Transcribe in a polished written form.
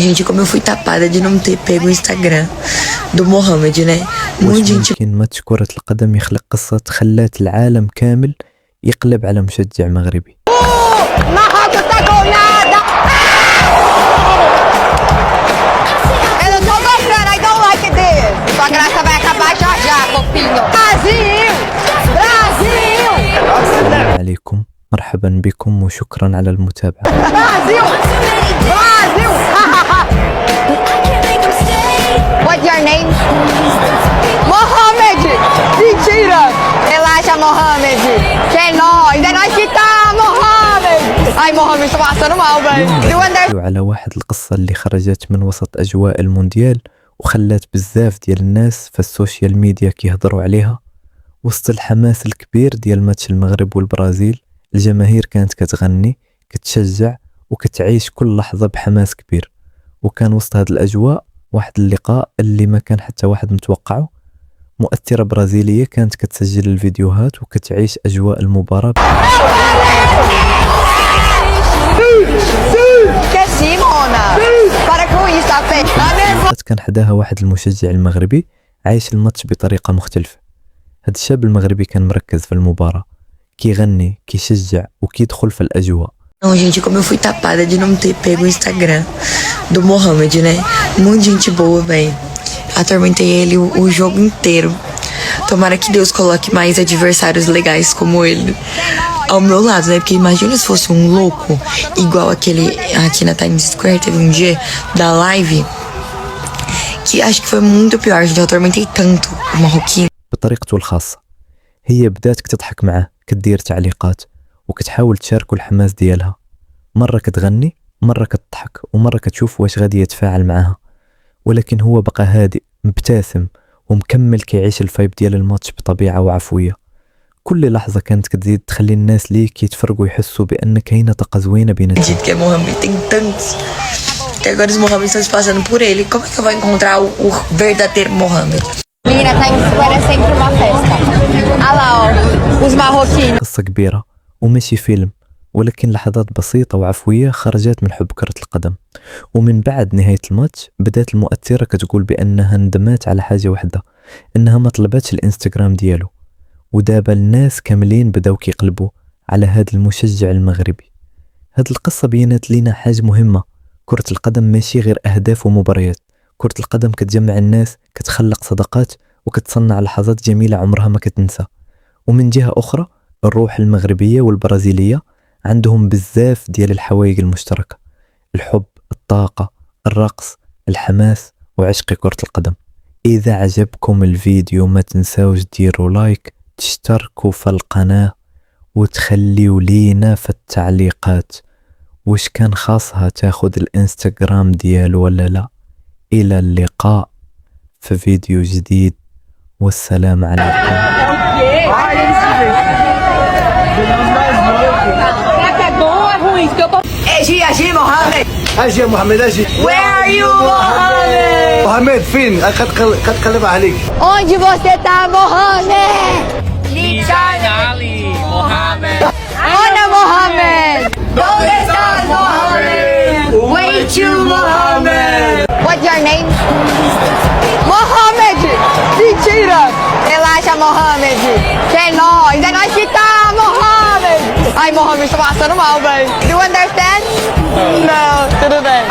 gente, como eu fui tapada de não ter pego o Instagram do Mohamed, né? Muito gente. ممكن ماتش كرة القدم يخلق قصة خلات العالم كامل يقلب على مشجع مغربي. السلام عليكم، مرحبا بكم وشكرا على المتابعة. What's your name? Mohamed! Mentira! Relaxa, Mohamed! Que é nós! É nós que tá, Mohamed! Ai, Mohamed, tô passando mal, velho! You understand? على واحد القصة اللي خرجت من وسط أجواء المونديال وخلات بزاف ديال الناس في السوشيال ميديا كيهضروا عليها. وسط الحماس الكبير ديال ماتش المغرب والبرازيل، الجماهير كانت كتغني، كتشجع وكتعيش كل لحظة بحماس كبير. وكان وسط هاد الأجواء واحد اللقاء اللي ما كان حتى واحد متوقعه. مؤثرة برازيلية كانت كتسجل الفيديوهات وكتعيش أجواء المباراة. كان حداها واحد المشجع المغربي عايش الماتش بطريقة مختلفة. هاد الشاب المغربي كان مركز في المباراة، كيغني، كيشجع وكيدخل في الأجواء. Não, gente, como eu fui tapada de não ter pego o Instagram do Mohamed, né? Muito gente boa, velho. Atormentei ele o jogo inteiro. Tomara que Deus coloque mais adversários legais como ele ao meu lado, né? Porque imagina se fosse um louco, igual aquele aqui na Times Square, teve um dia da live, que acho que foi muito pior, gente. Eu atormentei tanto o marroquino. بطريقته الخاصة هي بدات كتضحك معاه، كدير تعليقات وكتحاول تشاركه الحماس ديالها. مرة كتغني، مرة كتضحك، ومرة كتشوف واش غادي يتفاعل معها. ولكن هو بقى هادئ مبتسم ومكمل كيعيش الفايب ديال الماتش بطبيعة وعفوية. كل لحظة كانت كتزيد تخلي الناس ليه كيتفرقوا يحسوا بأن كاينة طاقة زوينة بيناتهم. Acredito que é Mohamed, tem tantos. Até agora os Mohamed estão se passando por ele. Como é que eu vou encontrar o verdadeiro Mohamed? Menina, Times Square é sempre uma festa. Olha lá, ó, os marroquinos. قصة كبيرة وماشي فيلم، ولكن لحظات بسيطة وعفوية خرجت من حب كرة القدم. ومن بعد نهاية الماتش بدات المؤثرة كتقول بأنها ندمات على حاجة واحدة، أنها ما طلبتش الانستغرام ديالو. ودابا الناس كاملين بداو كيقلبوا على هذا المشجع المغربي. هاد القصة بينات لينا حاجة مهمة، كرة القدم ماشي غير أهداف ومباريات. كرة القدم كتجمع الناس، كتخلق صداقات وكتصنع لحظات جميلة عمرها ما كتنسى. ومن جهة أخرى الروح المغربية والبرازيلية عندهم بزاف ديال الحوايج المشتركة: الحب، الطاقة، الرقص، الحماس وعشق كرة القدم. إذا عجبكم الفيديو ما تنساوش ديروا لايك، تشتركوا في القناة وتخليوا لينا في التعليقات وش كان خاصها تاخد الانستغرام ديالو ولا لا. إلى اللقاء في فيديو جديد والسلام عليكم. Agi, Mohamed. اجي يا محمد اجي. Where are you, Mohamed? محمد فين؟ قلب عليك. Onde você tá, Mohamed? Olha, Mohamed. Onde estás, Mohamed? Wait you, Mohamed. What's your name? Mohamed. Mentira. Relaxa, Mohamed. Que é nós que tá, Mohamed. Ai, Mohamed, tô passando mal, velho. You understand? Não, tudo bem.